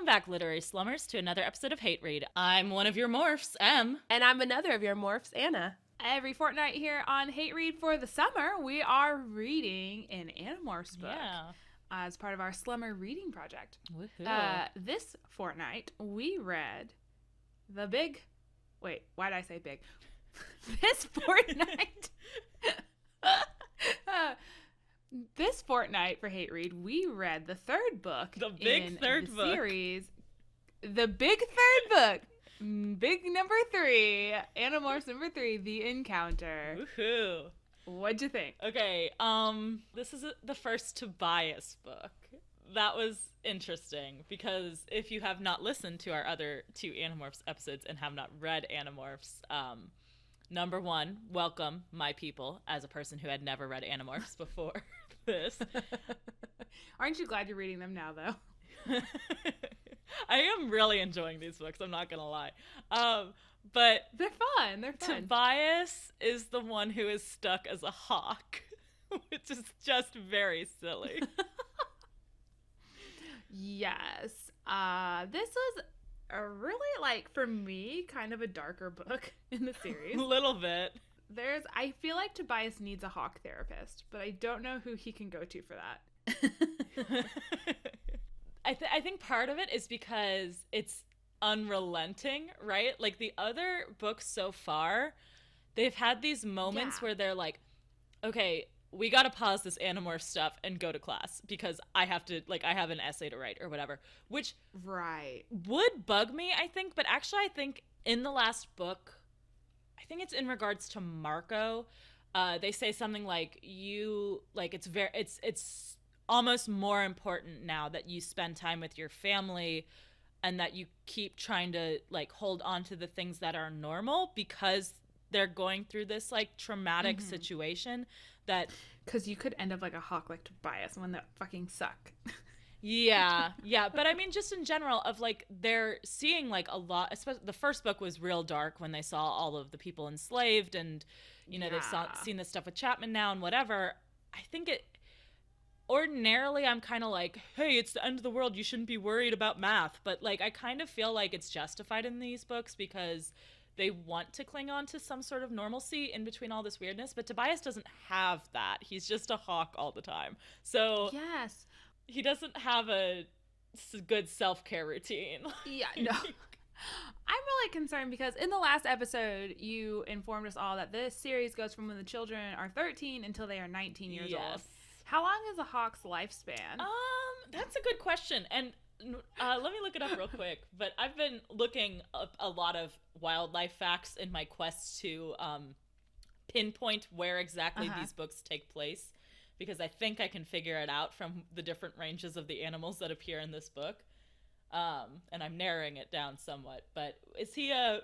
back, literary slummers, to another episode of HateRead. I'm one of your morphs, Em. And I'm another of your morphs, Anna. Every fortnight here on HateRead for the summer, we are reading an Animorphs book as part of our Slummer Reading project. Woohoo. This fortnight, we read the big... Wait, why did I say big? This fortnight... This fortnight for HateRead, we read the third book The big third book. Series. The big third book. Big number 3. Animorphs number 3, The Encounter. Woohoo. What'd you think? Okay, this is the first Tobias book. That was interesting because if you have not listened to our other 2 Animorphs episodes and have not read Animorphs, number 1, welcome, my people, as a person who had never read Animorphs before this. Aren't you glad you're reading them now, though? I am really enjoying these books, I'm not gonna lie. But they're fun. Tobias is the one who is stuck as a hawk, which is just very silly. Yes. This was a really, for me, kind of a darker book in the series. A little bit. I feel like Tobias needs a hawk therapist, but I don't know who he can go to for that. I think part of it is because it's unrelenting, right? Like the other books so far, they've had these moments where they're like, okay, we gotta pause this Animorph stuff and go to class because I have an essay to write or whatever, which would bug me, I think. But actually, I think in the last book, I think it's in regards to Marco, they say something like it's almost more important now that you spend time with your family and that you keep trying to hold on to the things that are normal because they're going through this traumatic situation that because you could end up like a hawk like Tobias, one that fucking suck. yeah but I mean just in general of they're seeing a lot, especially the first book was real dark when they saw all of the people enslaved and they've seen this stuff with Chapman now and whatever. I think ordinarily I'm kind of hey, it's the end of the world, you shouldn't be worried about math, but I kind of feel like it's justified in these books because they want to cling on to some sort of normalcy in between all this weirdness. But Tobias doesn't have that. He's just a hawk all the time, so yes, he doesn't have a good self-care routine. Yeah, no. I'm really concerned because in the last episode, you informed us all that this series goes from when the children are 13 until they are 19 years old. How long is a hawk's lifespan? That's a good question. And let me look it up real quick. But I've been looking up a lot of wildlife facts in my quest to pinpoint where exactly these books take place, because I think I can figure it out from the different ranges of the animals that appear in this book. And I'm narrowing it down somewhat. But is he a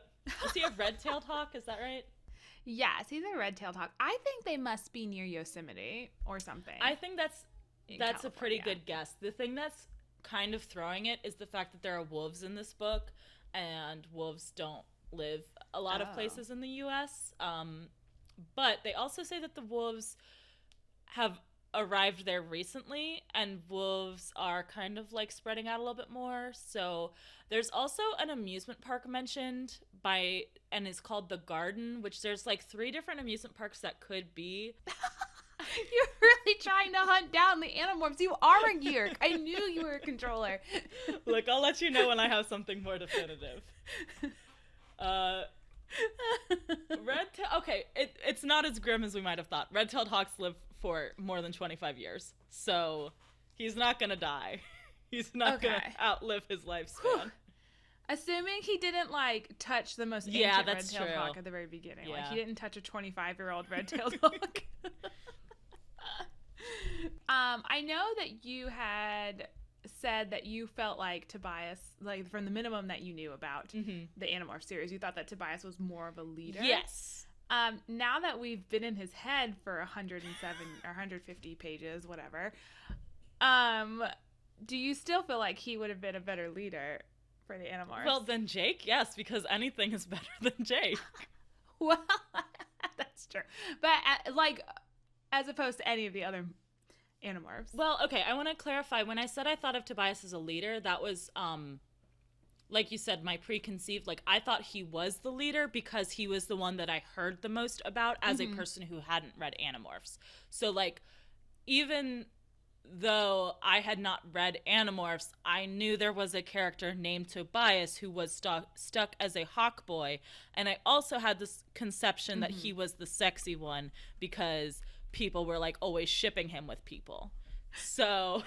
red-tailed hawk? Is that right? Yes, he's a red-tailed hawk. I think they must be near Yosemite or something. I think that's a pretty good guess. The thing that's kind of throwing it is the fact that there are wolves in this book, and wolves don't live a lot of places in the U.S. But they also say that the wolves have arrived there recently, and wolves are kind of spreading out a little bit more. So there's also an amusement park mentioned and it's called The Garden, which there's 3 different amusement parks that could be. You're really trying to hunt down the Animorphs. You are a geek. I knew you were a controller. Look, I'll let you know when I have something more definitive. Okay, it's not as grim as we might have thought. Red-tailed hawks live for more than 25 years, so he's not gonna die. He's not gonna outlive his lifespan. Assuming he didn't touch the most ancient red-tailed hawk at the very beginning. Yeah. He didn't touch a 25-year-old red-tailed hawk. I know that you had said that you felt like Tobias, from the minimum that you knew about the Animorphs series, you thought that Tobias was more of a leader. Yes. Now that we've been in his head for 107 or 150 pages, whatever, do you still feel like he would have been a better leader for the Animorphs? Well, than Jake, yes, because anything is better than Jake. Well, that's true. But as opposed to any of the other Animorphs. Well, okay, I want to clarify. When I said I thought of Tobias as a leader, that was like you said, my preconceived, like I thought he was the leader because he was the one that I heard the most about as a person who hadn't read Animorphs. So like, even though I had not read Animorphs, I knew there was a character named Tobias who was stuck as a hawk boy. And I also had this conception that he was the sexy one because people were like always shipping him with people. So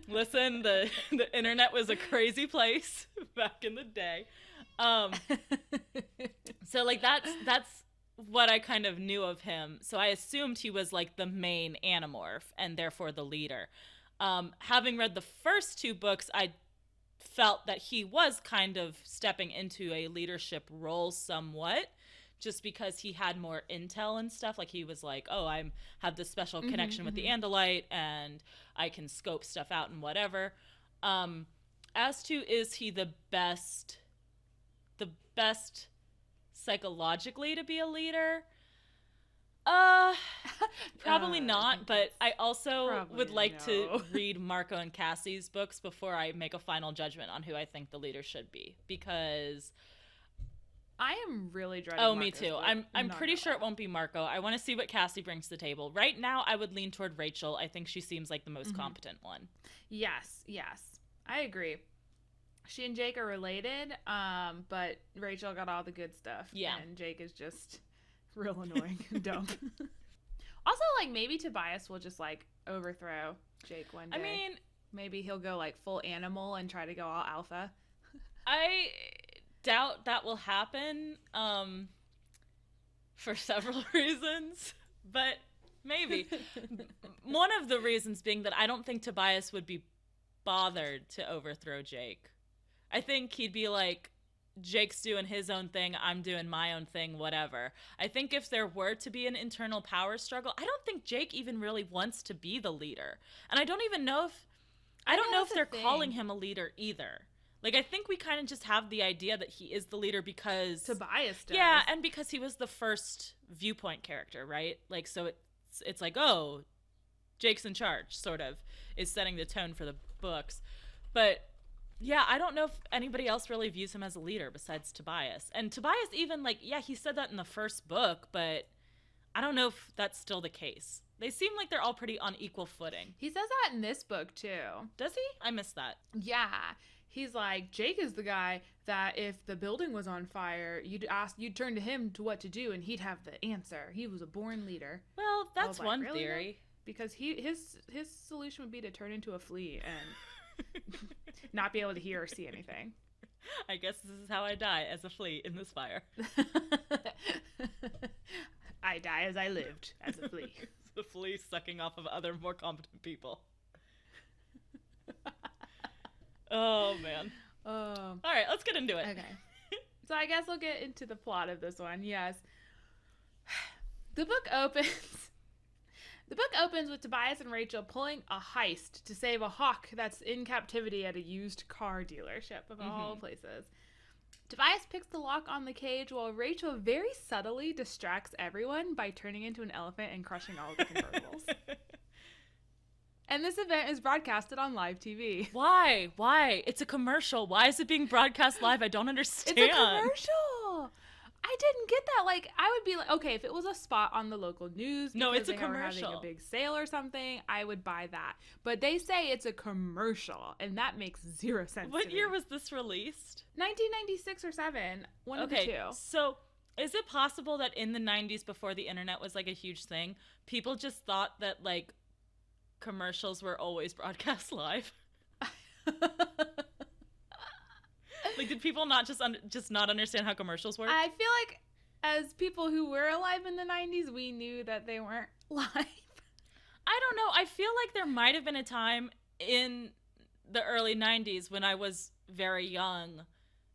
listen, the internet was a crazy place back in the day. So like that's what I kind of knew of him. So I assumed he was like the main Animorph and therefore the leader. Having read the first 2 books, I felt that he was kind of stepping into a leadership role somewhat, just because he had more intel and stuff. Like he was like, oh, I have this special connection with the Andalite and I can scope stuff out and whatever. As to is he the best psychologically to be a leader? Probably not, but I also would like to read Marco and Cassie's books before I make a final judgment on who I think the leader should be, because I am really dreading Oh, Marco's me too. book. I'm pretty sure it won't be Marco. I want to see what Cassie brings to the table. Right now, I would lean toward Rachel. I think she seems like the most competent one. Yes. I agree. She and Jake are related, but Rachel got all the good stuff. Yeah. And Jake is just real annoying and dumb. Also, like, maybe Tobias will just, like, overthrow Jake one day. I mean, maybe he'll go, like, full animal and try to go all alpha. I doubt that will happen for several reasons, but maybe. One of the reasons being that I don't think Tobias would be bothered to overthrow Jake. I think he'd be like, Jake's doing his own thing, I'm doing my own thing, whatever. I think if there were to be an internal power struggle, I don't think Jake even really wants to be the leader. And I don't even know if they're calling him a leader either. Like, I think we kind of just have the idea that he is the leader because Tobias does. Yeah, and because he was the first viewpoint character, right? Like, so it's like, oh, Jake's in charge, sort of, is setting the tone for the books. But yeah, I don't know if anybody else really views him as a leader besides Tobias. And Tobias even, like, yeah, he said that in the first book, but I don't know if that's still the case. They seem like they're all pretty on equal footing. He says that in this book, too. Does he? I missed that. Yeah. He's like, Jake is the guy that if the building was on fire, you'd turn to him to what to do, and he'd have the answer. He was a born leader. Well, that's one really? theory. Because his solution would be to turn into a flea and not be able to hear or see anything. I guess this is how I die, as a flea in this fire. I die as I lived, as a flea. The flea sucking off of other more competent people. Oh, man. All right, let's get into it. Okay. So I guess we'll get into the plot of this one. Yes. The book opens with Tobias and Rachel pulling a heist to save a hawk that's in captivity at a used car dealership, of all places. Tobias picks the lock on the cage while Rachel very subtly distracts everyone by turning into an elephant and crushing all of the convertibles. And this event is broadcasted on live TV. Why? It's a commercial. Why is it being broadcast live? I don't understand. It's a commercial. I didn't get that. Like, I would be like, okay, if it was a spot on the local news, no, it's a they commercial. Were having a big sale or something, I would buy that. But they say it's a commercial, and that makes zero sense. What year was this released? 1996 or 7. One of the two. So is it possible that in the 90s, before the internet was like a huge thing, people just thought that like commercials were always broadcast live? Like, did people not just not understand how commercials work? I feel like as people who were alive in the 90s, we knew that they weren't live. I don't know. I feel like there might have been a time in the early 90s when I was very young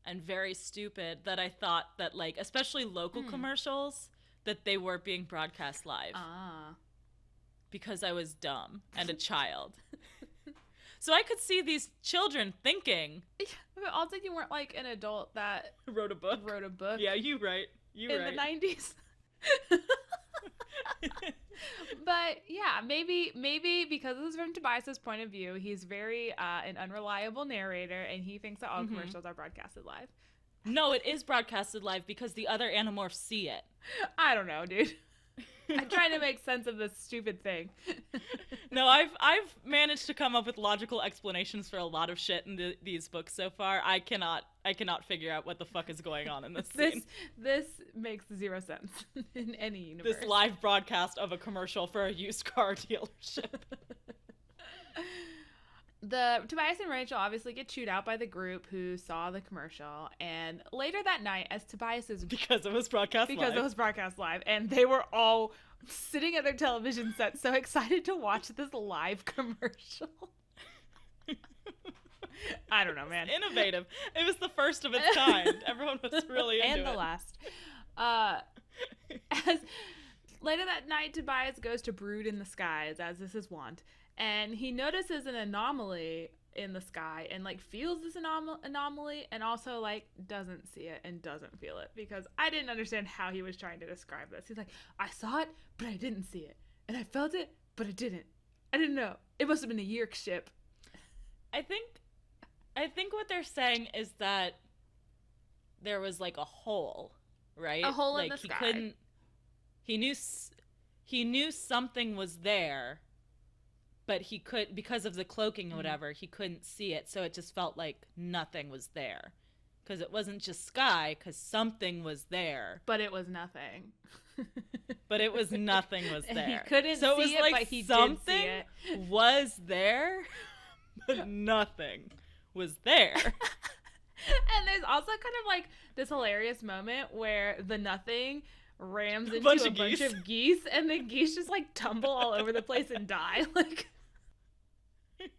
and very stupid that I thought that, like, especially local commercials, that they were being broadcast live. Because I was dumb and a child. So I could see these children thinking. But also, you weren't like an adult that wrote a book. Yeah, you right. In the 90s. But Yeah, maybe because this is from Tobias's point of view, he's very an unreliable narrator, and he thinks that all commercials are broadcasted live. No, it is broadcasted live because the other Animorphs see it. I don't know, dude. I'm trying to make sense of this stupid thing. No, I've managed to come up with logical explanations for a lot of shit in these books so far. I cannot figure out what the fuck is going on in this scene. This makes zero sense in any universe. This live broadcast of a commercial for a used car dealership. Tobias and Rachel obviously get chewed out by the group who saw the commercial, and later that night, as Tobias is because it was broadcast live, and they were all sitting at their television set, so excited to watch this live commercial. I don't know, man. Innovative. It was the first of its kind. Everyone was really into it. And the last. As later that night, Tobias goes to brood in the skies, as this is wont. And he notices an anomaly in the sky and, like, feels this anomaly and also, like, doesn't see it and doesn't feel it. Because I didn't understand how he was trying to describe this. He's like, I saw it, but I didn't see it. And I felt it, but I didn't. I didn't know. It must have been a Yeerk ship. I think what they're saying is that there was, like, a hole, right? A hole like, in the sky. He knew something was there. But he could, because of the cloaking or whatever, he couldn't see it. So it just felt like nothing was there. Because it wasn't just sky, because something was there. But it was nothing. Nothing was there. He couldn't so see it was it, like but he something did see it. Was there, but nothing was there. And there's also kind of like this hilarious moment where the nothing rams into a bunch of geese, and the geese just like tumble all over the place and die. Like, it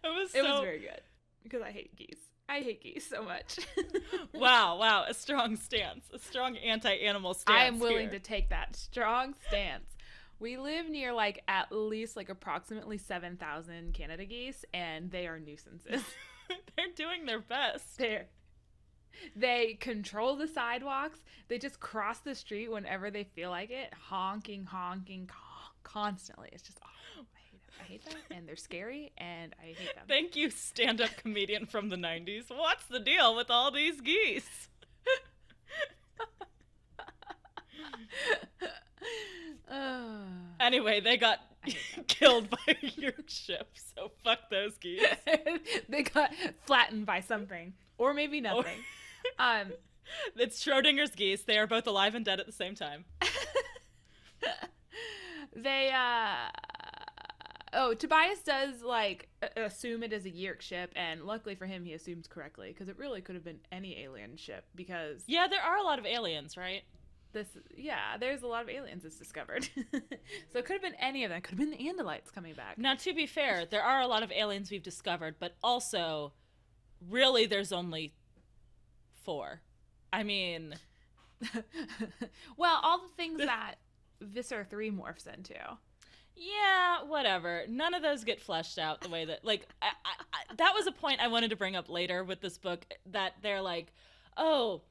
was very good because I hate geese. I hate geese so much. Wow, a strong stance, a strong anti-animal stance. I am willing here to take that strong stance. We live near like at least like approximately 7,000 Canada geese, and they are nuisances. They're doing their best. They control the sidewalks. They just cross the street whenever they feel like it, honking constantly. It's just, I hate that. And they're scary, and I hate them. Thank you, stand-up comedian from the 90s. What's the deal with all these geese? Anyway, they got killed by a Yeerk ship, so fuck those geese. They got flattened by something. Or maybe nothing. It's Schrodinger's geese. They are both alive and dead at the same time. Tobias does, like, assume it is a Yeerk ship, and luckily for him, he assumes correctly, because it really could have been any alien ship, because... Yeah, there are a lot of aliens, right? There's a lot of aliens it's discovered. So it could have been any of them. It could have been the Andalites coming back. Now, to be fair, there are a lot of aliens we've discovered, but also, really, there's only 4. I mean... Well, all the things that Visser 3 morphs into. Yeah, whatever. None of those get fleshed out the way that, like, I that was a point I wanted to bring up later with this book, that they're like, oh,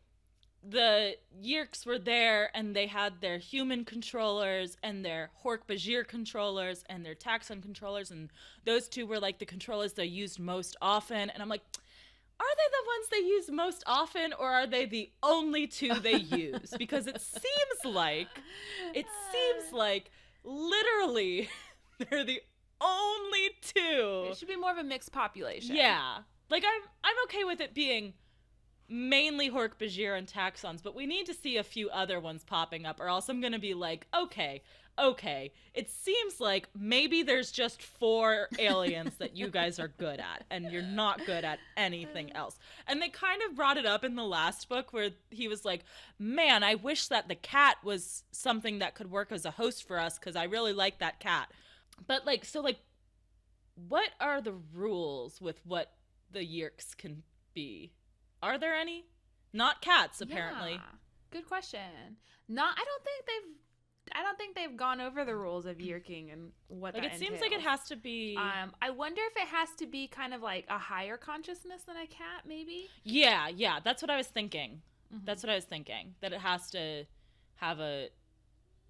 the Yeerks were there, and they had their human controllers and their Hork-Bajir controllers and their Taxon controllers, and those two were, like, the controllers they used most often. And I'm like, are they the ones they use most often, or are they the only two they use? Because it seems like literally they're the only two. It should be more of a mixed population. Yeah. Like, I'm okay with it being mainly Hork-Bajir and Taxons, but we need to see a few other ones popping up, or else I'm going to be like, okay, it seems like maybe there's just 4 aliens that you guys are good at, and you're not good at anything else. And they kind of brought it up in the last book where he was like, man, I wish that the cat was something that could work as a host for us, because I really like that cat. But, like, so, like, what are the rules with what the Yeerks can be? Are there any? Not cats, apparently. Yeah. Good question. I don't think they've gone over the rules of Yeerking and what like that it seems entails. like it has to be. I wonder if it has to be kind of like a higher consciousness than a cat, maybe. Yeah, that's what I was thinking. Mm-hmm. That's what I was thinking. That it has to have a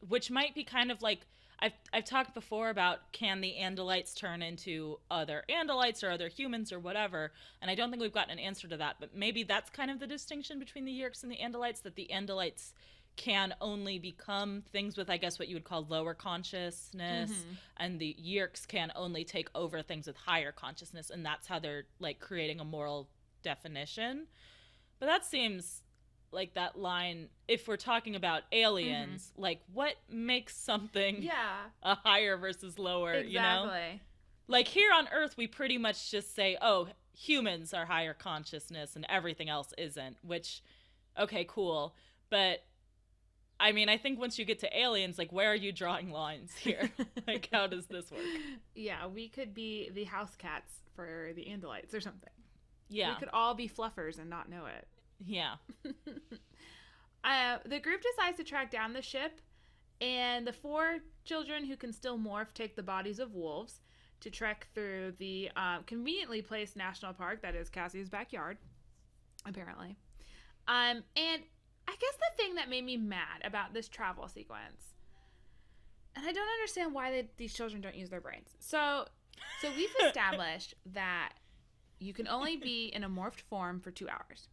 which might be kind of like, I've talked before about, can the Andalites turn into other Andalites or other humans or whatever, and I don't think we've gotten an answer to that, but maybe that's kind of the distinction between the Yeerks and the Andalites, that the Andalites can only become things with, I guess, what you would call lower consciousness, and the Yeerks can only take over things with higher consciousness, and that's how they're, like, creating a moral definition. But that seems like that line, if we're talking about aliens, like, what makes something a higher versus lower, you know? Like, here on Earth, we pretty much just say, oh, humans are higher consciousness and everything else isn't, which, okay, cool. But, I mean, I think once you get to aliens, like, where are you drawing lines here? Like, how does this work? Yeah, we could be the house cats for the Andalites or something. Yeah. We could all be fluffers and not know it. Yeah. The group decides to track down the ship, and the 4 children who can still morph take the bodies of wolves to trek through the conveniently placed national park that is Cassie's backyard, apparently. And I guess the thing that made me mad about this travel sequence, and I don't understand why these children don't use their brains. So we've established that you can only be in a morphed form for 2 hours.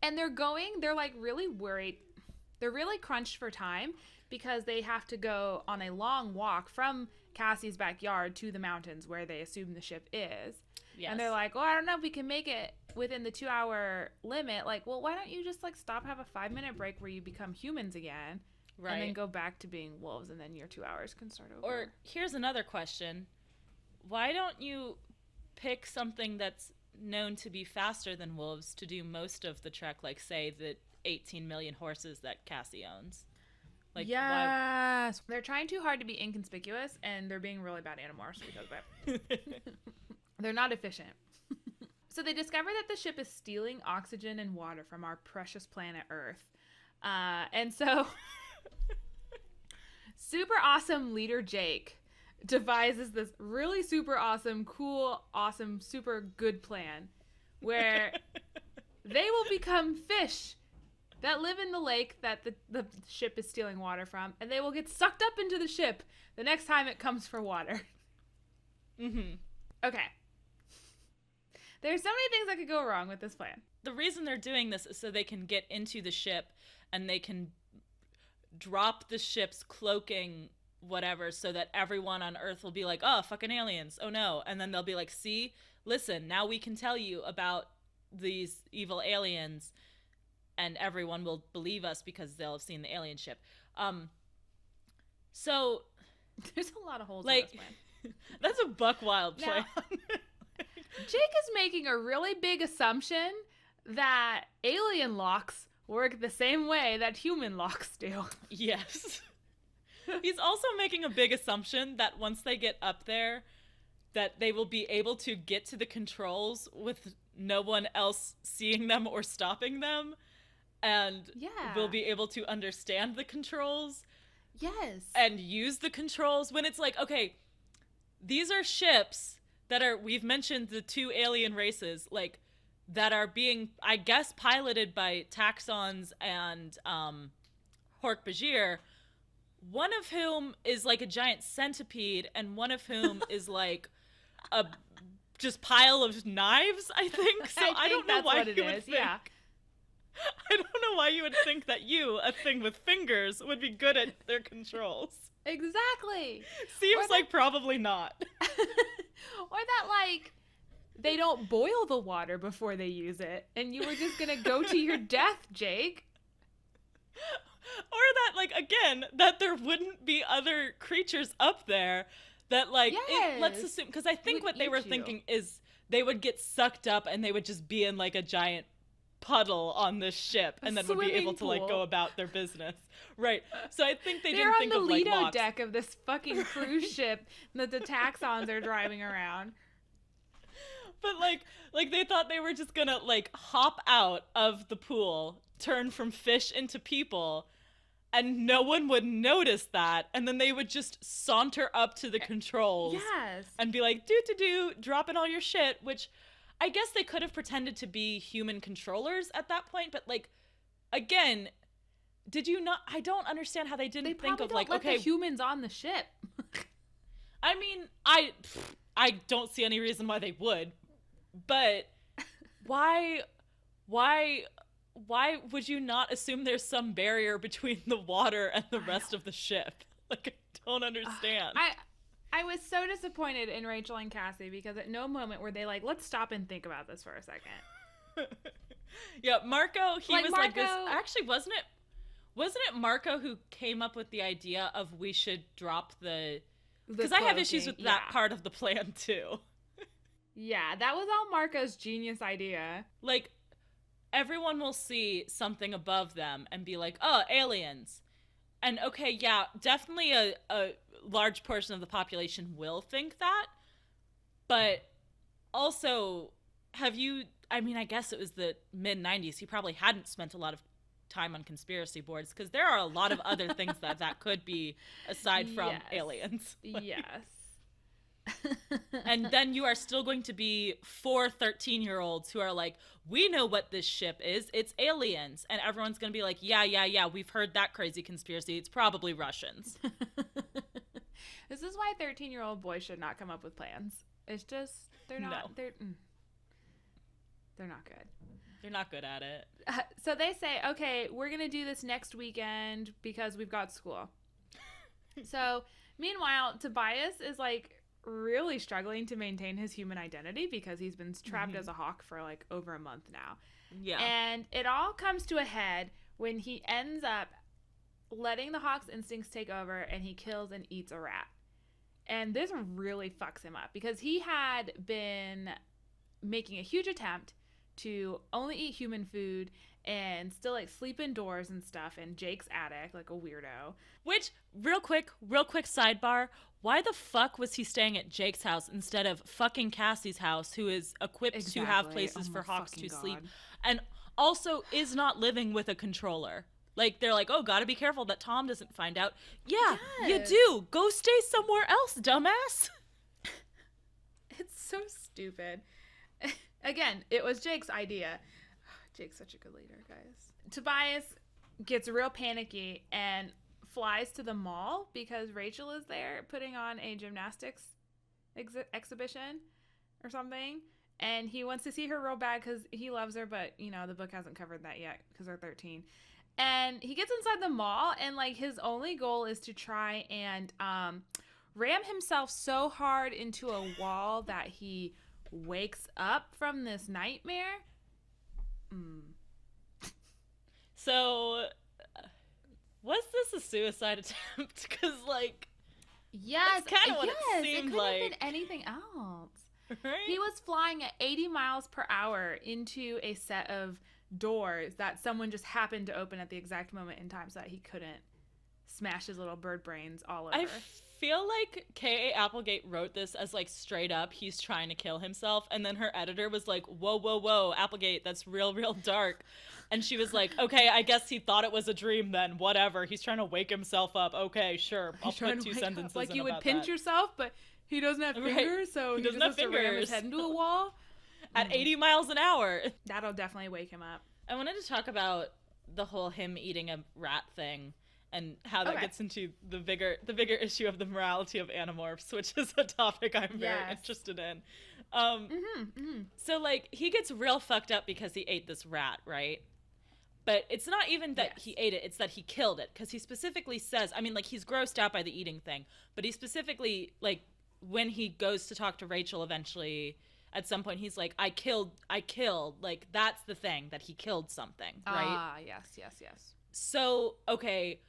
And they're like really worried. They're really crunched for time because they have to go on a long walk from Cassie's backyard to the mountains where they assume the ship is. Yes. And they're like, well, I don't know if we can make it within the 2-hour limit. Like, well, why don't you just like stop, have a 5-minute break where you become humans again, right? And then go back to being wolves, and then your 2 hours can start over. Or here's another question. Why don't you pick something that's known to be faster than wolves to do most of the trek, like, say, the 18 million horses that Cassie owns? Like, yes. Why? They're trying too hard to be inconspicuous, and they're being really bad Animorphs because of it. They're not efficient. So they discover that the ship is stealing oxygen and water from our precious planet Earth. And so super awesome leader Jake devises this really super awesome, cool, awesome, super good plan where they will become fish that live in the lake that the ship is stealing water from, and they will get sucked up into the ship the next time it comes for water. Okay. There's so many things that could go wrong with this plan. The reason they're doing this is so they can get into the ship and they can drop the ship's cloaking whatever, so that everyone on Earth will be like, oh, fucking aliens, oh no. And then they'll be like, see, listen, now we can tell you about these evil aliens, and everyone will believe us because they'll have seen the alien ship. So there's a lot of holes like, in this plan. That's a buck wild plan. Jake is making a really big assumption that alien locks work the same way that human locks do. Yes. He's also making a big assumption that once they get up there, that they will be able to get to the controls with no one else seeing them or stopping them, and will be able to understand the controls. Yes. And use the controls, when it's like, okay, these are ships that are, we've mentioned the 2 alien races, like, that are being, I guess, piloted by Taxons and Hork-Bajir, one of whom is like a giant centipede, and one of whom is like a just pile of knives, I think. So I don't know why you would think. Yeah. I don't know why you would think that a thing with fingers, would be good at their controls. Exactly. Seems like probably not. Or that, like, they don't boil the water before they use it, and you were just gonna go to your death, Jake. Or that, like, again, that there wouldn't be other creatures up there that, like, let's assume, because I think what they were thinking is they would get sucked up and they would just be in, like, a giant puddle on this ship, and then would be able to, like, go about their business. Right. So I think they didn't think of, like, They're on the Lido deck of this fucking cruise ship that the Taxons are driving around. But, like, they thought they were just gonna, like, hop out of the pool, turn from fish into people, and no one would notice that, and then they would just saunter up to the controls and be like, do, dropping all your shit, which I guess they could have pretended to be human controllers at that point, but, like, again, did you not? I don't understand how they didn't think of like, let okay, the humans on the ship. I mean, I don't see any reason why they would, but why would you not assume there's some barrier between the water and the rest of the ship? Like, I don't understand. I was so disappointed in Rachel and Cassie because at no moment were they like, let's stop and think about this for a second. Yeah, Marco, he was like this. Marco- Actually, wasn't it Marco who came up with the idea of we should drop the... Because I have issues with that part of the plan, too. Yeah, that was all Marco's genius idea. Like, everyone will see something above them and be like, oh, aliens. And okay, yeah, definitely a large portion of the population will think that. But also, I mean, I guess it was the mid-90s. He probably hadn't spent a lot of time on conspiracy boards because there are a lot of other things that could be aside from aliens. Yes. And then you are still going to be 4 13-year-olds who are like, we know what this ship is. It's aliens. And everyone's going to be like, yeah. We've heard that crazy conspiracy. It's probably Russians. This is why 13-year-old boys should not come up with plans. It's just, they're not good. They're not good at it. So they say, okay, we're going to do this next weekend because we've got school. So meanwhile, Tobias is like really struggling to maintain his human identity because he's been trapped as a hawk for like over a month now. Yeah. And it all comes to a head when he ends up letting the hawk's instincts take over and he kills and eats a rat. And this really fucks him up because he had been making a huge attempt to only eat human food and still like sleep indoors and stuff in Jake's attic like a weirdo. Which, real quick sidebar, why the fuck was he staying at Jake's house instead of fucking Cassie's house, who is equipped to have places for hawks to sleep, and also is not living with a controller? Like, they're like, oh, gotta be careful that Tom doesn't find out. Yeah, you do. Go stay somewhere else, dumbass. It's so stupid. Again, it was Jake's idea. Jake's such a good leader, guys. Tobias gets real panicky and flies to the mall because Rachel is there putting on a gymnastics exhibition or something. And he wants to see her real bad because he loves her, but, you know, the book hasn't covered that yet because they're 13. And he gets inside the mall and, like, his only goal is to try and ram himself so hard into a wall that he wakes up from this nightmare. So, was this a suicide attempt? Because, like, yes, that's kind of what it seemed it could like. have been anything else. Right? He was flying at 80 miles per hour into a set of doors that someone just happened to open at the exact moment in time so that he couldn't smash his little bird brains all over. I feel like K.A. Applegate wrote this as, like, straight up, he's trying to kill himself, and then her editor was like, whoa, Applegate, that's real dark. And she was like, okay, I guess he thought it was a dream then, whatever, he's trying to wake himself up, okay, sure, I'll put 2 sentences like in you would about pinch that. yourself, but he doesn't have fingers, so he doesn't have to ram his head into a wall. At 80 miles an hour. That'll definitely wake him up. I wanted to talk about the whole him eating a rat thing and how that gets into the bigger issue of the morality of Animorphs, which is a topic I'm very interested in. So, like, he gets real fucked up because he ate this rat, right? But it's not even that he ate it, it's that he killed it. Because he specifically says, I mean, like, he's grossed out by the eating thing, but he specifically, like, when he goes to talk to Rachel eventually, at some point, he's like, I killed, like, that's the thing, that he killed something, right? Ah, yes. So, okay,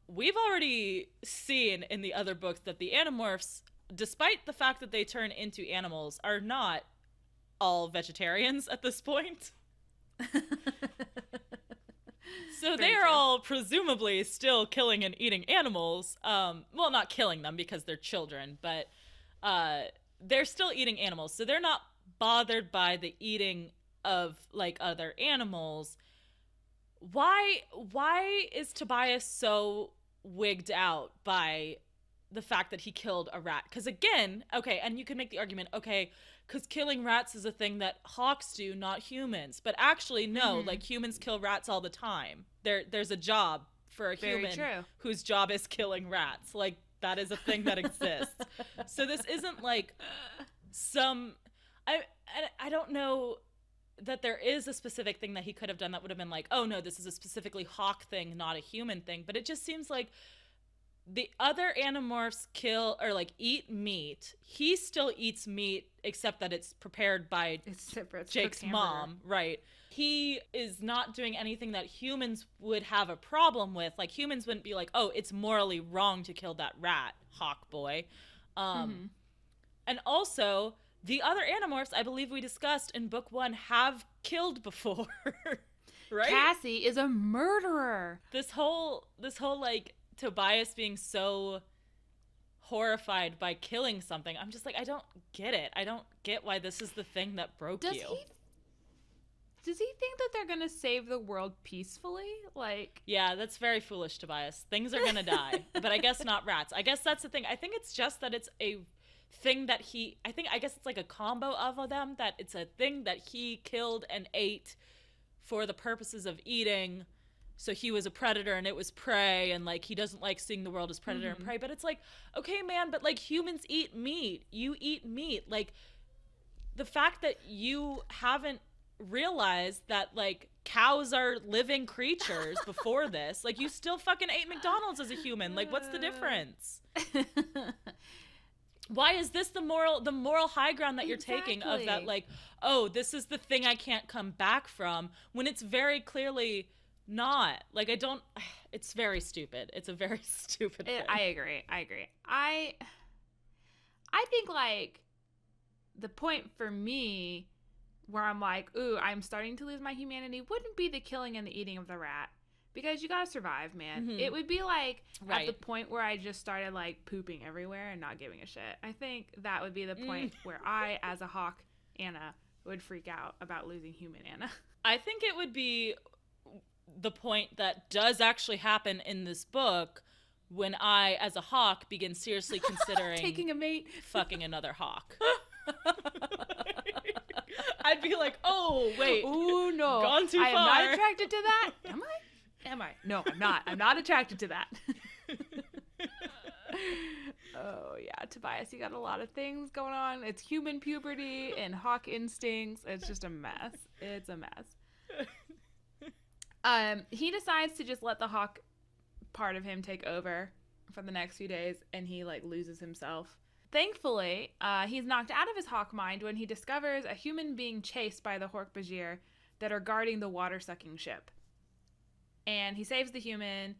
we've already seen in the other books that the Animorphs, despite the fact that they turn into animals, are not all vegetarians at this point. So they are all presumably still killing and eating animals. Well, not killing them because they're children, but they're still eating animals. So they're not bothered by the eating of, like, other animals. Why is Tobias so wigged out by the fact that he killed a rat? Because again, okay, and you can make the argument, okay, because killing rats is a thing that hawks do, not humans. But actually, no, like, humans kill rats all the time. there's a job for a human whose job is killing rats. Like, that is a thing that exists. So this isn't like I don't know that there is a specific thing that he could have done that would have been like, oh no, this is a specifically hawk thing, not a human thing. But it just seems like the other Animorphs kill or like eat meat. He still eats meat, except that it's prepared by Jake's mom, right? He is not doing anything that humans would have a problem with. Like, humans wouldn't be like, oh, it's morally wrong to kill that rat, hawk boy. And also, the other Animorphs, I believe we discussed in book 1, have killed before, right? Cassie is a murderer. This whole like Tobias being so horrified by killing something, I'm just like, I don't get it. I don't get why this is the thing that broke you. Does he think that they're gonna save the world peacefully? Like, yeah, that's very foolish, Tobias. Things are gonna die, but I guess not rats. I guess that's the thing. I think it's just that it's a thing that I guess it's like a combo of them, that it's a thing that he killed and ate for the purposes of eating. So he was a predator and it was prey, and like he doesn't like seeing the world as predator and prey. But it's like, okay, man, but like humans eat meat. You eat meat. Like, the fact that you haven't realized that like cows are living creatures before this, like, you still fucking ate McDonald's as a human. Like, what's the difference? Why is this the moral high ground that you're taking of that, like, oh, this is the thing I can't come back from, when it's very clearly not? Like, it's very stupid. It's a very stupid thing. I agree. I think, like, the point for me where I'm like, ooh, I'm starting to lose my humanity wouldn't be the killing and the eating of the rat. Because you gotta survive, man. It would be like at the point where I just started like pooping everywhere and not giving a shit. I think that would be the point where I, as a hawk Anna, would freak out about losing human Anna. I think it would be the point that does actually happen in this book when I, as a hawk, begin seriously considering taking a mate, fucking another hawk. I'd be like, oh, wait. Ooh, no. Gone too far. I am not attracted to that. Am I? No, I'm not. I'm not attracted to that. Oh, yeah. Tobias, you got a lot of things going on. It's human puberty and hawk instincts. It's just a mess. It's a mess. He decides to just let the hawk part of him take over for the next few days, and he, like, loses himself. Thankfully, he's knocked out of his hawk mind when he discovers a human being chased by the Hork-Bajir that are guarding the water-sucking ship. And he saves the human,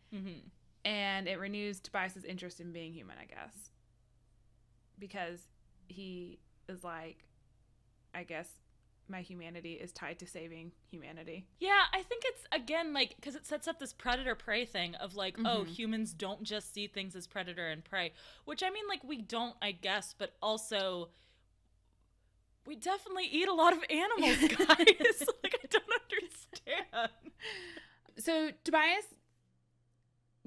and it renews Tobias's interest in being human, I guess. Because he is like, I guess my humanity is tied to saving humanity. Yeah, I think it's, again, like, because it sets up this predator-prey thing of, like, oh, humans don't just see things as predator and prey. Which, I mean, like, we don't, I guess, but also, we definitely eat a lot of animals, guys. Like, I don't understand. So Tobias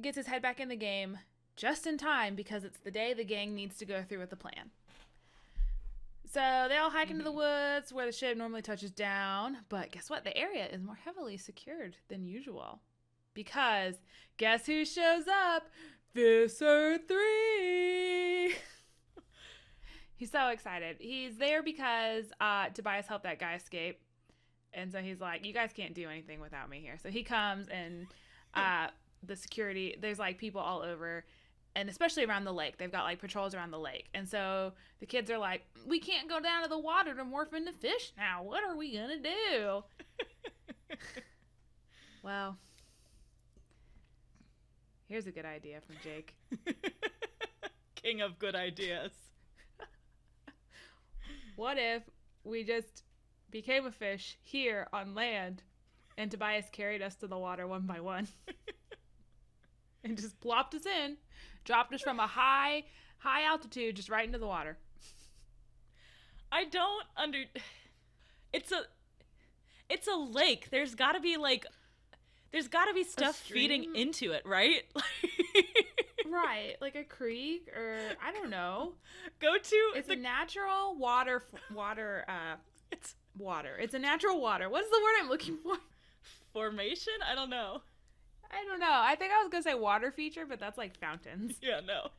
gets his head back in the game just in time because it's the day the gang needs to go through with the plan. So they all hike into the woods where the ship normally touches down, but guess what? The area is more heavily secured than usual because guess who shows up? Visser 3! He's so excited. He's there because Tobias helped that guy escape. And so he's like, you guys can't do anything without me here. So he comes and the security, there's like people all over, and especially around the lake. They've got like patrols around the lake. And so the kids are like, we can't go down to the water to morph into fish now. What are we going to do? Well, here's a good idea from Jake. King of good ideas. What if we just became a fish here on land and Tobias carried us to the water one by one and just plopped us in, dropped us from a high altitude just right into the water? I don't it's a lake. There's got to be stuff feeding into it, right? Right, like a creek or I don't know. It's a natural water. It's water. It's a natural water. What's the word I'm looking for? Formation? I don't know. I don't know. I think I was going to say water feature, but that's like fountains. Yeah, no.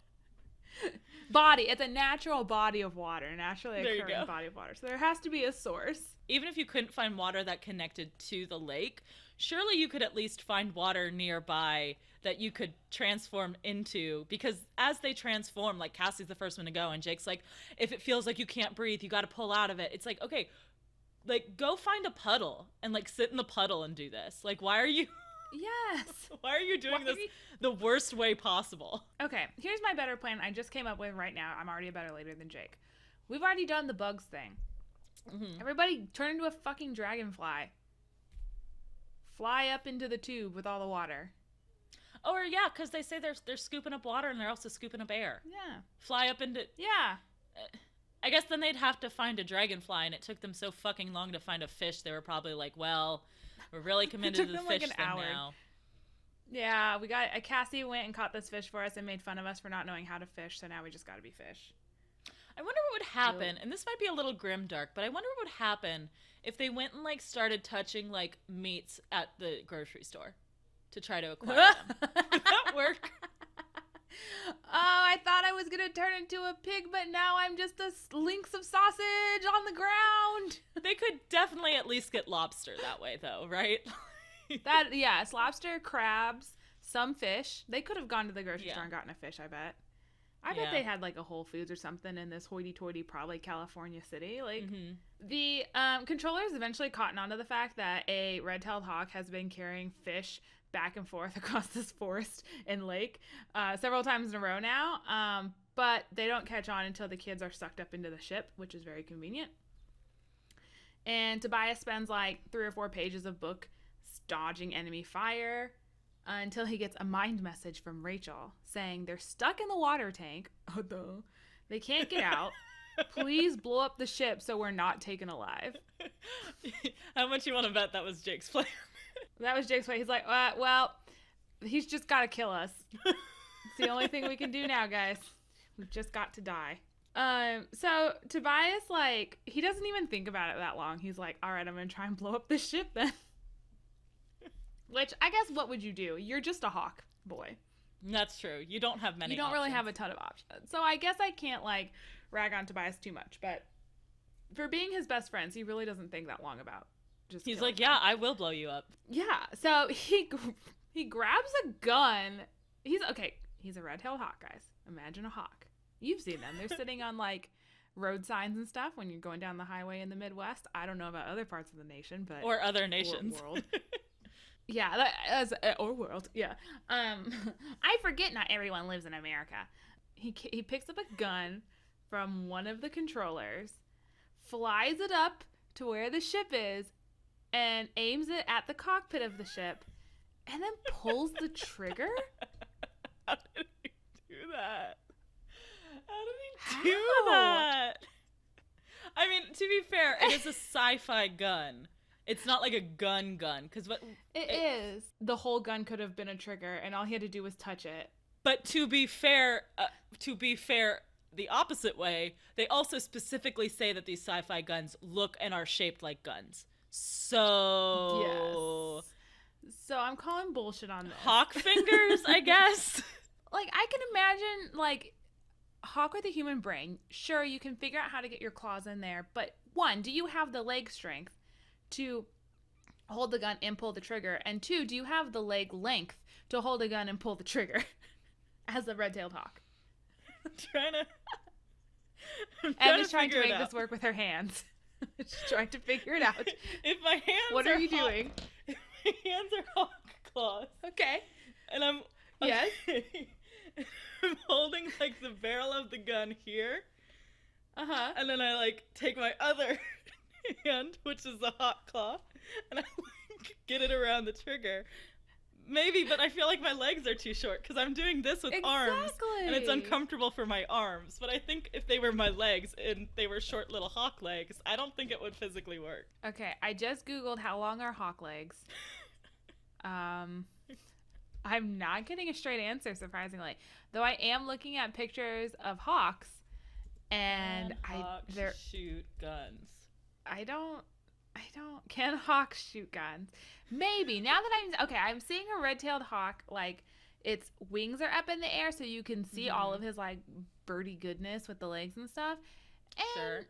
Body. It's a natural body of water. Naturally There you occurring go. body of water. So there has to be a source. Even if you couldn't find water that connected to the lake, surely you could at least find water nearby that you could transform into, because as they transform, like Cassie's the first one to go and Jake's like, if it feels like you can't breathe, you got to pull out of it. It's like, okay, like go find a puddle and like sit in the puddle and do this. Like, why are you doing this the worst way possible? Okay, here's my better plan I just came up with right now. I'm already a better leader than Jake. We've already done the bugs thing. Mm-hmm. Everybody turn into a fucking dragonfly. Fly up into the tube with all the water. Oh, or yeah, because they say they're scooping up water and they're also scooping up air. Yeah. Fly up into... Yeah. I guess then they'd have to find a dragonfly, and it took them so fucking long to find a fish, they were probably like, well, we're really committed to the fish thing now. Yeah, Cassie went and caught this fish for us and made fun of us for not knowing how to fish, so now we just gotta be fish. I wonder what would happen, and this might be a little grimdark, but I wonder what would happen if they went and like started touching like meats at the grocery store to try to acquire them. Would that work? Oh, I thought I was going to turn into a pig, but now I'm just a links of sausage on the ground. They could definitely at least get lobster that way, though, right? Yes, lobster, crabs, some fish. They could have gone to the grocery store and gotten a fish, I bet. I bet they had like a Whole Foods or something in this hoity-toity, probably California city. Like the controllers eventually caught on to the fact that a red-tailed hawk has been carrying fish back and forth across this forest and lake several times in a row now. But they don't catch on until the kids are sucked up into the ship, which is very convenient. And Tobias spends like 3 or 4 pages of book dodging enemy fire until he gets a mind message from Rachel saying they're stuck in the water tank. Oh, no. They can't get out. Please blow up the ship so we're not taken alive. How much you want to bet that was Jake's plan? That was Jake's way. He's like, well, he's just got to kill us. It's the only thing we can do now, guys. We've just got to die. So Tobias, like, he doesn't even think about it that long. He's like, all right, I'm going to try and blow up this ship then. Which, I guess, what would you do? You're just a hawk boy. That's true. You don't have many You don't options. really have a ton of options. So I guess I can't, like, rag on Tobias too much. But for being his best friends, he really doesn't think that long about just He's like, yeah, I will blow you up. Yeah. So he grabs a gun. He's a red-tailed hawk, guys. Imagine a hawk. You've seen them. They're sitting on, like, road signs and stuff when you're going down the highway in the Midwest. I don't know about other parts of the nation, but... Or other nations. Or world. Yeah, or world. Yeah. I forget not everyone lives in America. He picks up a gun from one of the controllers, flies it up to where the ship is, and aims it at the cockpit of the ship, and then pulls the trigger? How did he do that? How did he do that? I mean, to be fair, it is a sci-fi gun. It's not like a gun, because what it is. The whole gun could have been a trigger, and all he had to do was touch it. But to be fair, the opposite way, they also specifically say that these sci-fi guns look and are shaped like guns. So yes. So I'm calling bullshit on this. Hawk fingers, I guess. Like, I can imagine, like, hawk with a human brain. Sure, you can figure out how to get your claws in there, but one, do you have the leg strength to hold the gun and pull the trigger? And 2, do you have the leg length to hold a gun and pull the trigger as a red-tailed hawk? Emma's trying to make this work with her hands. She's trying to figure it out. If my hands What are you doing? If my hands are hawk claws. Okay. And I'm... Yes? I'm holding, like, the barrel of the gun here. Uh-huh. And then I, like, take my other hand, which is the hawk claw, and I, like, get it around the trigger. Maybe, but I feel like my legs are too short because I'm doing this with arms, and it's uncomfortable for my arms. But I think if they were my legs and they were short little hawk legs, I don't think it would physically work. Okay, I just Googled how long are hawk legs. I'm not getting a straight answer, surprisingly. Though I am looking at pictures of hawks, and hawks shoot guns. I don't Can hawks shoot guns? Maybe. Now that I'm seeing a red-tailed hawk, like, its wings are up in the air so you can see all of his, like, birdie goodness with the legs and stuff. And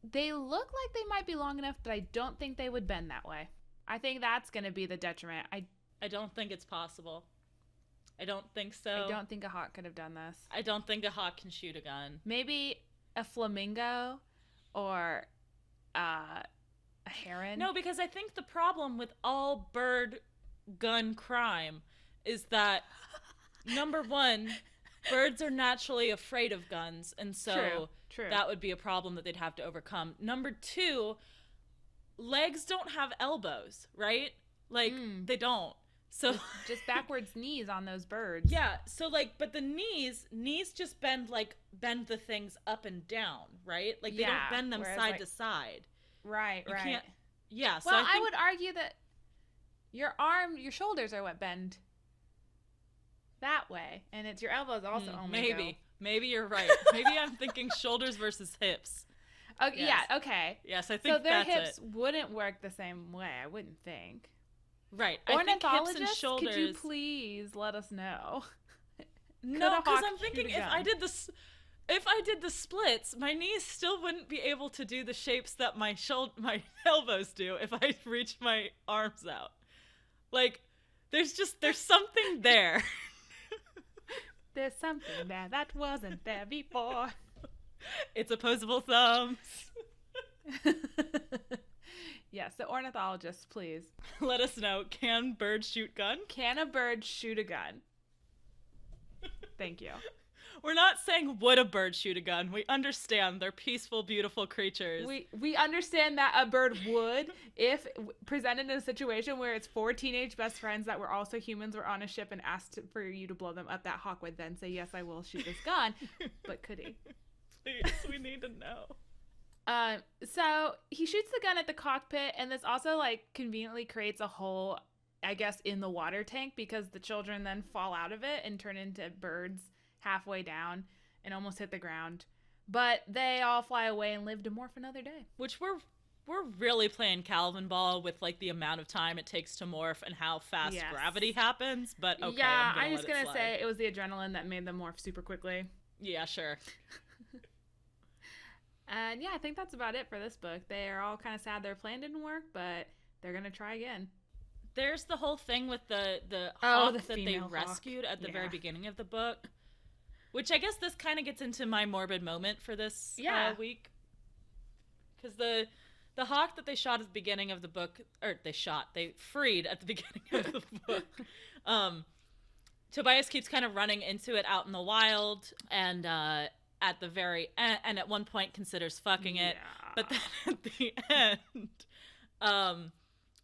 they look like they might be long enough, but I don't think they would bend that way. I think that's going to be the detriment. I don't think it's possible. I don't think so. I don't think a hawk could have done this. I don't think a hawk can shoot a gun. Maybe a flamingo or a heron. No, because I think the problem with all bird gun crime is that, number one, birds are naturally afraid of guns, and so True. that would be a problem that they'd have to overcome. Number two, legs don't have elbows, right? Like, they don't. So just backwards knees on those birds. Yeah, so like, but the knees just bend the things up and down, right? Like, they don't bend them side to side. Right. Yeah, so well, I would argue that your shoulders are what bend that way, and it's your elbows also only Maybe you're right. Maybe I'm thinking shoulders versus hips. Okay, yes. Yeah, okay. Yes, I think so their that's hips wouldn't work the same way, I wouldn't think. Right. I think hips and shoulders. Could you please let us know? No, because I'm thinking if I did the splits, my knees still wouldn't be able to do the shapes that my elbows do if I reach my arms out. Like, there's something there. There's something there that wasn't there before. It's opposable thumbs. Yes, the ornithologists, please. Let us know. Can birds shoot gun? Can a bird shoot a gun? Thank you. We're not saying would a bird shoot a gun. We understand they're peaceful, beautiful creatures. We understand that a bird would if presented in a situation where it's 4 teenage best friends that were also humans were on a ship and asked for you to blow them up. That hawk would then say, yes, I will shoot this gun. But could he? Please, we need to know. So he shoots the gun at the cockpit, and this also, like, conveniently creates a hole, I guess, in the water tank, because the children then fall out of it and turn into birds halfway down and almost hit the ground. But they all fly away and live to morph another day. Which we're really playing Calvin ball with, like, the amount of time it takes to morph and how fast gravity happens. But okay, yeah, I'm just gonna say it was the adrenaline that made them morph super quickly. Yeah, sure. And yeah, I think that's about it for this book. They are all kind of sad their plan didn't work, but they're going to try again. There's the whole thing with the hawk that they hawk. rescued at the very beginning of the book, which I guess this kind of gets into my morbid moment for this week. Because the hawk that they shot at the beginning of the book, or they freed at the beginning of the book, Tobias keeps kind of running into it out in the wild, and at the very end, and at one point considers fucking it, but then at the end,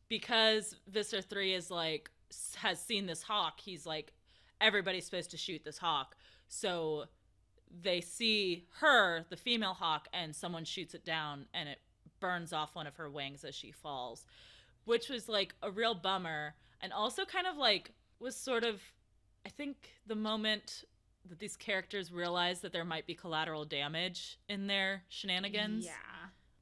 because Visser 3 is like, has seen this hawk, he's like, everybody's supposed to shoot this hawk. So they see her, the female hawk, and someone shoots it down, and it burns off one of her wings as she falls, which was like a real bummer, and also kind of like was sort of, I think, the moment that these characters realize that there might be collateral damage in their shenanigans. Yeah.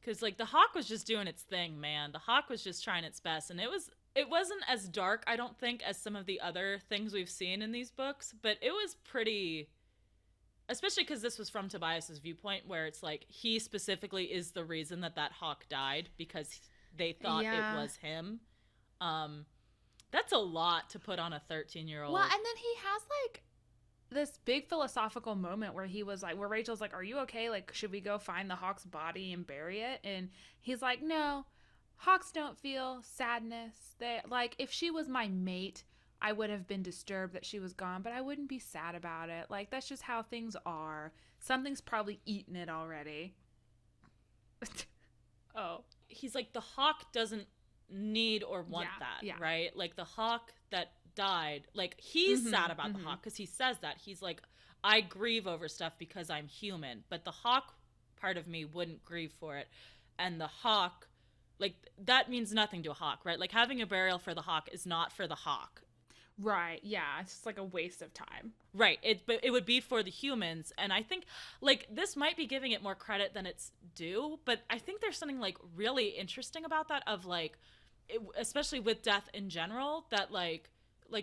Because, like, the hawk was just doing its thing, man. The hawk was just trying its best. And it wasn't as dark, I don't think, as some of the other things we've seen in these books. But it was pretty... Especially because this was from Tobias's viewpoint, where it's like, he specifically is the reason that hawk died, because they thought it was him. That's a lot to put on a 13-year-old. Well, and then he has, like, this big philosophical moment where he was like, where Rachel's like, are you okay? Like, should we go find the hawk's body and bury it? And he's like, no, hawks don't feel sadness. They, like, if she was my mate, I would have been disturbed that she was gone, but I wouldn't be sad about it. Like, that's just how things are. Something's probably eaten it already. Oh. He's like, the hawk doesn't need or want that, right? Like, the hawk that died, like, he's sad about the hawk, because he says that. He's like, I grieve over stuff because I'm human, but the hawk part of me wouldn't grieve for it. And the hawk, like, that means nothing to a hawk, right? Like, having a burial for the hawk is not for the hawk. Right. Yeah. It's just like a waste of time. Right. But it would be for the humans. And I think, like, this might be giving it more credit than it's due, but I think there's something, like, really interesting about that of, like, especially with death in general, that, like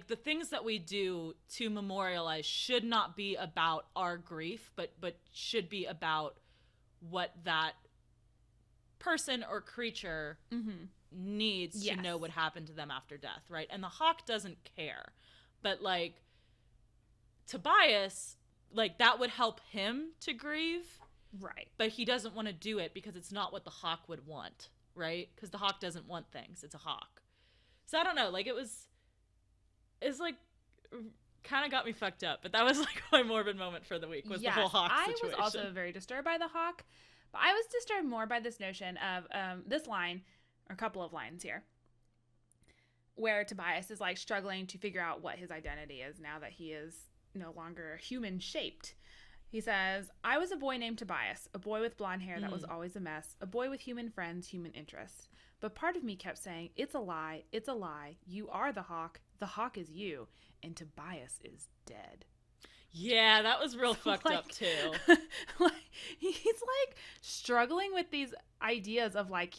the things that we do to memorialize should not be about our grief, but should be about what that person or creature needs to know what happened to them after death, right? And the hawk doesn't care, but like Tobias, like that would help him to grieve, right? But he doesn't want to do it because it's not what the hawk would want, right? Because the hawk doesn't want things, it's a hawk. So I don't know, like it's like kind of got me fucked up, but that was like my morbid moment for the week was the whole hawk situation. I was also very disturbed by the hawk, but I was disturbed more by this notion of this line, or a couple of lines here, where Tobias is like struggling to figure out what his identity is now that he is no longer human shaped. He says, I was a boy named Tobias, a boy with blonde hair that was always a mess, a boy with human friends, human interests. But part of me kept saying, it's a lie, you are the hawk is you, and Tobias is dead. Yeah, that was real fucked up too. Like, he's like struggling with these ideas of like,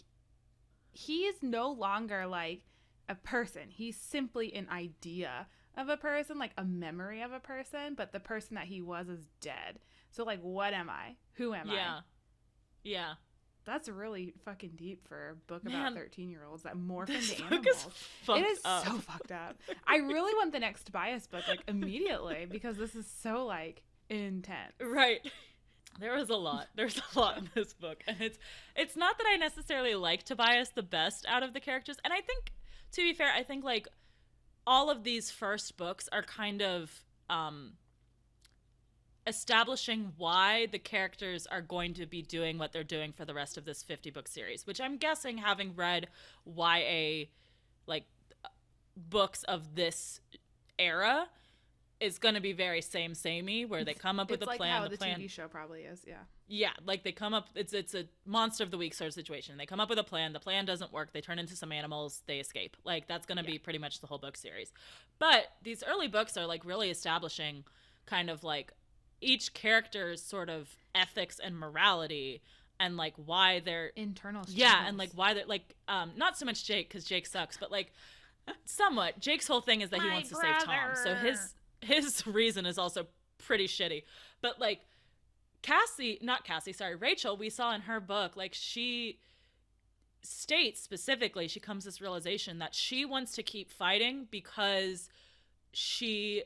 he is no longer like a person. He's simply an idea of a person, like a memory of a person, but the person that he was is dead. So like, what am I? Who am I? Yeah. That's really fucking deep for a book about 13-year-olds that morph into animals. It is so fucked up. I really want the next Tobias book like immediately because this is so like intense. Right. There's a lot in this book, and it's not that I necessarily like Tobias the best out of the characters. And I think, to be fair, I think like all of these first books are kind of establishing why the characters are going to be doing what they're doing for the rest of this 50-book series, which I'm guessing, having read YA like books of this era, is going to be very samey, where they come up with a like plan. How the TV show probably is, yeah. Yeah, like they come up, it's a monster of the week sort of situation. They come up with a plan, the plan doesn't work, they turn into some animals, they escape. Like that's going to be pretty much the whole book series. But these early books are like really establishing kind of like each character's sort of ethics and morality, and like why they're internal struggles. Yeah, and like why they're like not so much Jake, because Jake sucks, but like somewhat Jake's whole thing is that he wants to save Tom, so his reason is also pretty shitty. But like Rachel, we saw in her book, like she states specifically, she comes to this realization that she wants to keep fighting because she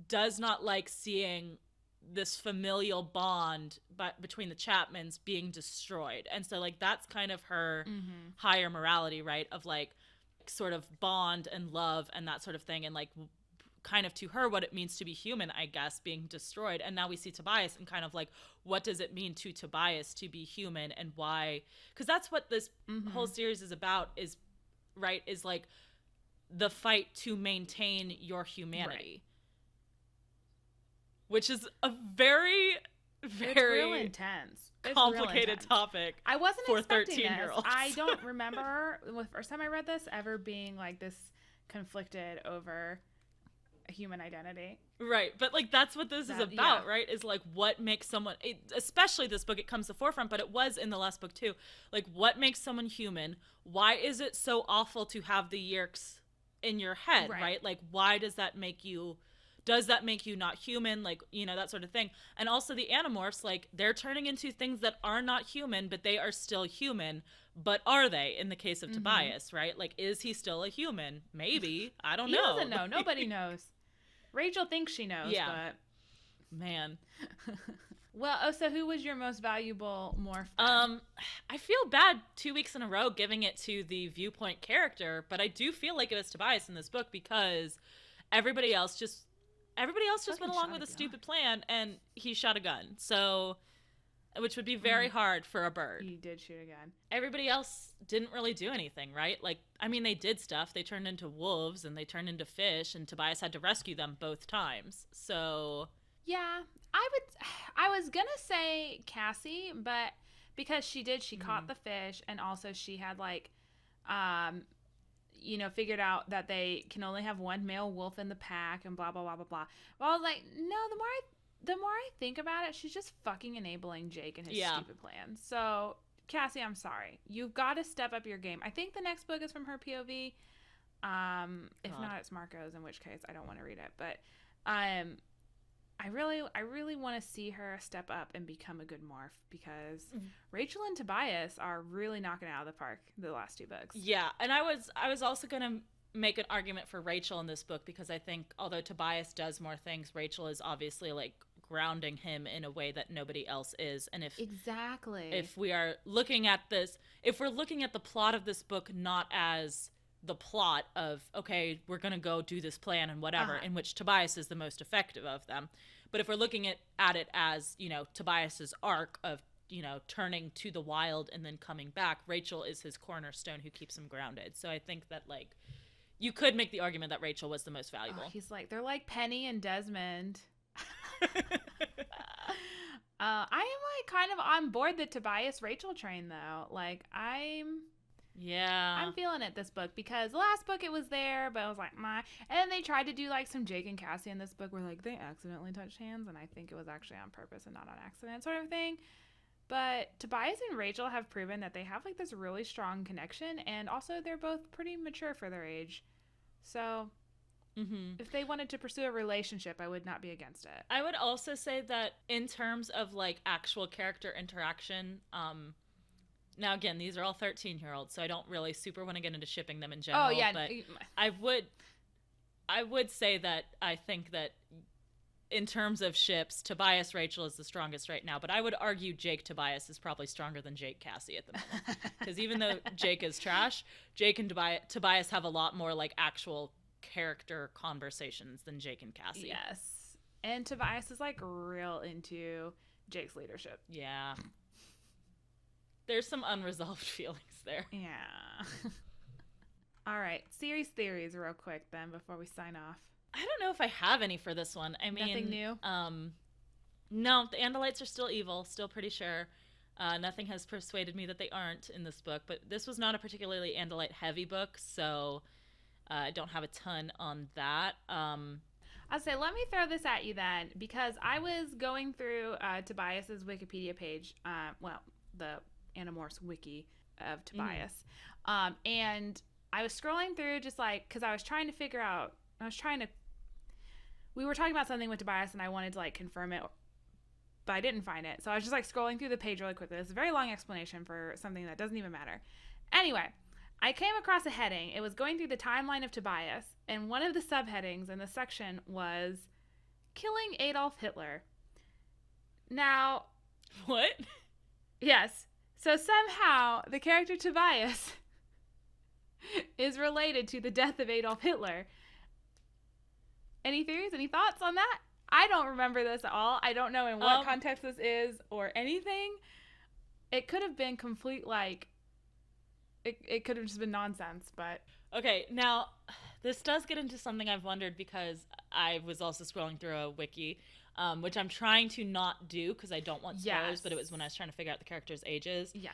does not like seeing this familial bond between the Chapmans being destroyed. And so like that's kind of her higher morality, right, of like sort of bond and love and that sort of thing, and like kind of to her what it means to be human, I guess, being destroyed. And now we see Tobias and kind of like, what does it mean to Tobias to be human, and why? Because that's what this whole series is about, is like the fight to maintain your humanity. Right. Which is a very, very real intense, complicated topic. I wasn't for expecting 13-year-olds. I don't remember the first time I read this ever being like this conflicted over a human identity. Right, but like that's what this is about, right? Is like what makes someone, especially this book, it comes to the forefront, but it was in the last book too. Like what makes someone human? Why is it so awful to have the yerks in your head, right? Like why does that make you not human? Like, you know, that sort of thing. And also the Animorphs, like they're turning into things that are not human, but they are still human. But are they, in the case of Tobias, right? Like, is he still a human? Maybe. I don't know. He doesn't know. Nobody knows. Rachel thinks she knows, but... Man. Well, so who was your most valuable morph? I feel bad 2 weeks in a row giving it to the viewpoint character, but I do feel like it was Tobias in this book because everybody else just went along with a stupid plan, and he shot a gun. So, which would be very hard for a bird. He did shoot a gun. Everybody else didn't really do anything, right? Like, I mean, they did stuff. They turned into wolves and they turned into fish, and Tobias had to rescue them both times. So, yeah, I was gonna say Cassie, but because she caught the fish, and also she had like, figured out that they can only have one male wolf in the pack and blah, blah, blah, blah, blah. Well, I was like, no, the more I think about it, she's just fucking enabling Jake and his stupid plans. So, Cassie, I'm sorry. You've got to step up your game. I think the next book is from her POV. If not, it's Marco's, in which case I don't want to read it. But I really want to see her step up and become a good morph, because Rachel and Tobias are really knocking it out of the park the last 2 books. Yeah, and I was also going to make an argument for Rachel in this book, because I think although Tobias does more things, Rachel is obviously like grounding him in a way that nobody else is. And if we are looking at this, if we're looking at the plot of this book not as the plot of, okay, we're going to go do this plan and whatever, in which Tobias is the most effective of them. But if we're looking at it as, Tobias's arc of, turning to the wild and then coming back, Rachel is his cornerstone who keeps him grounded. So I think that, like, you could make the argument that Rachel was the most valuable. He's like, they're like Penny and Desmond. I am like kind of on board the Tobias Rachel train though. Like I'm feeling it this book, because the last book it was there, but I was like, and then they tried to do like some Jake and Cassie in this book where like they accidentally touched hands, and I think it was actually on purpose and not on accident sort of thing. But Tobias and Rachel have proven that they have like this really strong connection, and also they're both pretty mature for their age. So if they wanted to pursue a relationship, I would not be against it. I would also say that in terms of like actual character interaction, now again, these are all 13-year-olds, so I don't really super want to get into shipping them in general. Oh yeah, but I would say that I think that in terms of ships, Tobias Rachel is the strongest right now, but I would argue Jake Tobias is probably stronger than Jake Cassie at the moment, because even though Jake is trash, Jake and Tobias have a lot more like actual character conversations than Jake and Cassie. Yes, and Tobias is like real into Jake's leadership. Yeah. There's some unresolved feelings there. Yeah. All right. Series theories real quick then before we sign off. I don't know if I have any for this one. I mean, nothing new? No, the Andalites are still evil, still pretty sure. Nothing has persuaded me that they aren't in this book, but this was not a particularly Andalite heavy book, so I don't have a ton on that. I'll say, let me throw this at you then, because I was going through Tobias's Wikipedia page, the Animorphs wiki of Tobias, and I was scrolling through just like, because I was trying to figure out, we were talking about something with Tobias and I wanted to like confirm it, but I didn't find it. So I was just like scrolling through the page really quickly. It's a very long explanation for something that doesn't even matter. Anyway, I came across a heading. It was going through the timeline of Tobias, and one of the subheadings in the section was killing Adolf Hitler. Now, what? Yes. So somehow the character Tobias is related to the death of Adolf Hitler. Any theories? Any thoughts on that? I don't remember this at all. I don't know in what context this is or anything. It could have been complete, like, it could have just been nonsense, but... Okay, now, this does get into something I've wondered, because I was also scrolling through a wiki, which I'm trying to not do because I don't want spoilers, but it was when I was trying to figure out the characters' ages. Yes.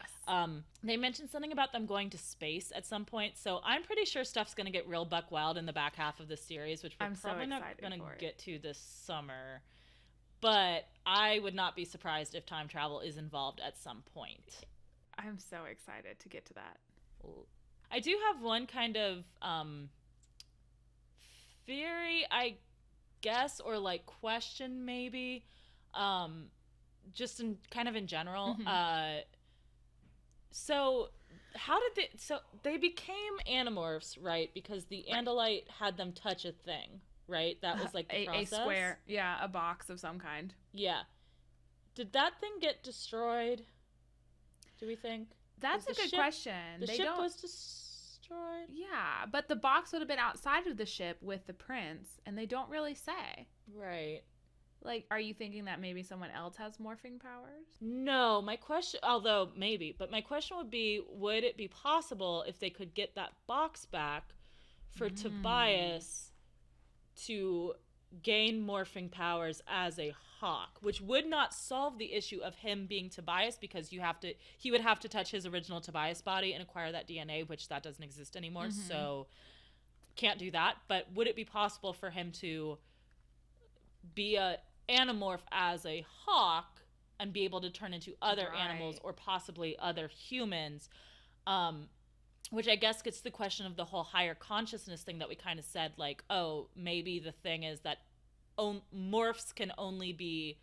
They mentioned something about them going to space at some point, so I'm pretty sure stuff's going to get real buck wild in the back half of this series, which we're probably not going to get to this summer. But I would not be surprised if time travel is involved at some point. I'm so excited to get to that. I do have one kind of theory, I guess, or like question maybe, just in kind of in general. So how did they became Animorphs, right? Because the Andalite had them touch a thing, right? That was like the process. A square, yeah, a box of some kind. Yeah. Did that thing get destroyed? Do we think? That's a good question. The ship was destroyed? Yeah, but the box would have been outside of the ship with the prince, and they don't really say. Right. Like, are you thinking that maybe someone else has morphing powers? No, my question, although maybe, but my question would be, would it be possible if they could get that box back for Tobias to gain morphing powers as a hawk, which would not solve the issue of him being Tobias, because he would have to touch his original Tobias body and acquire that DNA, which that doesn't exist anymore. So can't do that. But would it be possible for him to be a Animorph as a hawk and be able to turn into other animals or possibly other humans? Which I guess gets to the question of the whole higher consciousness thing that we kind of said, like, oh, maybe the thing is that morphs can only be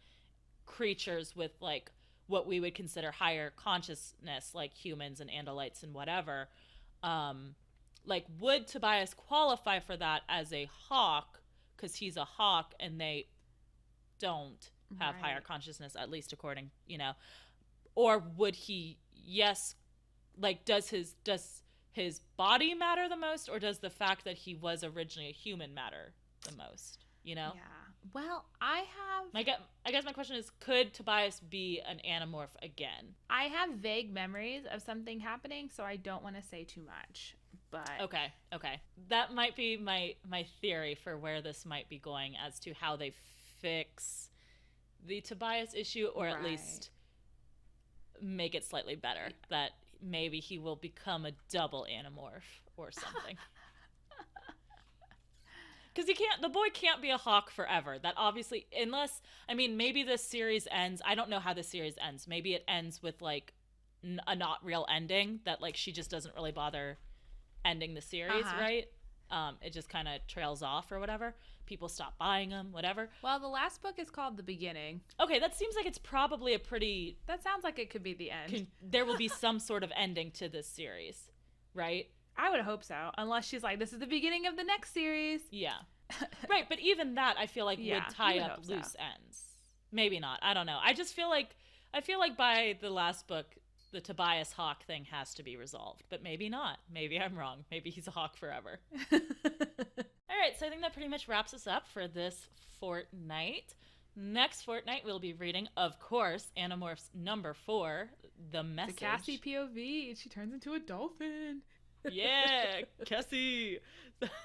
creatures with, like, what we would consider higher consciousness, like humans and Andalites and whatever. Like, would Tobias qualify for that as a hawk, because he's a hawk and they don't have higher consciousness, at least according, or would he, like, does his body matter the most, or does the fact that he was originally a human matter the most? Yeah. Well, I guess my question is, could Tobias be an Animorph again? I have vague memories of something happening, so I don't want to say too much. But okay, that might be my theory for where this might be going, as to how they fix the Tobias issue, or at least make it slightly better, that maybe he will become a double Animorph or something. Because the boy can't be a hawk forever. That obviously, unless, maybe this series ends, I don't know how the series ends. Maybe it ends with, like, a not real ending, that, like, she just doesn't really bother ending the series, right? It just kind of trails off or whatever. People stop buying them, whatever. Well, the last book is called The Beginning. Okay, that seems like it's probably a pretty... That sounds like it could be the end. There will be some sort of ending to this series, right? I would hope so, unless she's like, this is the beginning of the next series. Yeah. Right, but even that, I feel like, would tie up loose ends. Maybe not. I don't know. I feel like by the last book, the Tobias Hawk thing has to be resolved, but maybe not. Maybe I'm wrong. Maybe he's a hawk forever. All right, so I think that pretty much wraps us up for this fortnight. Next fortnight, we'll be reading, of course, Animorphs number 4, The Message. The Cassie POV. She turns into a dolphin. Yeah, Cassie.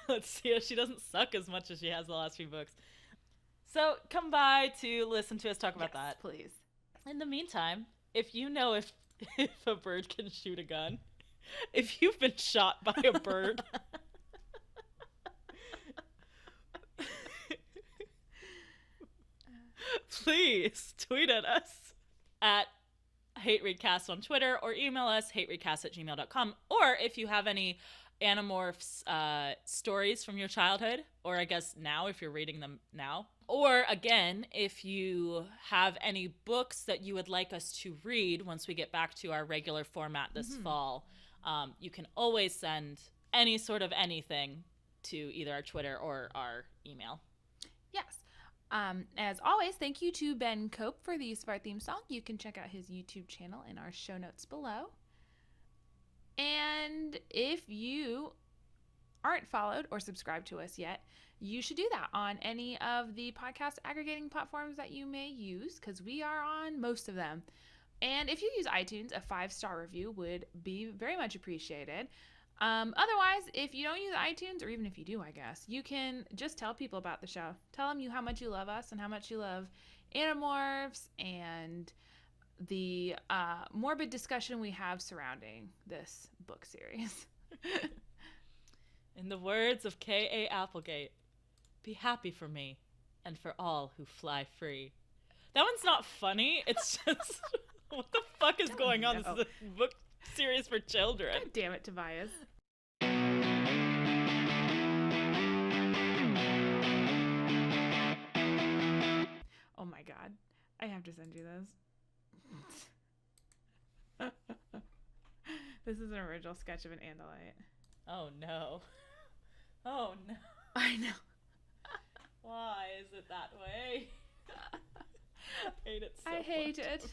Let's see if she doesn't suck as much as she has the last few books. So come by to listen to us talk about that. Please. In the meantime, if you know if a bird can shoot a gun, if you've been shot by a bird, please tweet at us at HateReadCast on Twitter, or email us hatereadcast@gmail.com. Or if you have any Animorphs stories from your childhood, or I guess now if you're reading them now, or again, if you have any books that you would like us to read once we get back to our regular format this fall, you can always send any sort of anything to either our Twitter or our email. Yes. As always, thank you to Ben Cope for the use of our theme song. You can check out his YouTube channel in our show notes below. And if you aren't followed or subscribed to us yet, you should do that on any of the podcast aggregating platforms that you may use, because we are on most of them. And if you use iTunes, a 5-star review would be very much appreciated. Otherwise, if you don't use iTunes, or even if you do, I guess, you can just tell people about the show. Tell them how much you love us and how much you love Animorphs and the morbid discussion we have surrounding this book series. In the words of K.A. Applegate, be happy for me and for all who fly free. That one's not funny. It's just, what the fuck is going on? This is a book series for children. God damn it, Tobias. Oh my god. I have to send you this. This is an original sketch of an Andalite. Oh no. Oh no. I know. Why is it that way? I hate it so much. I hate it.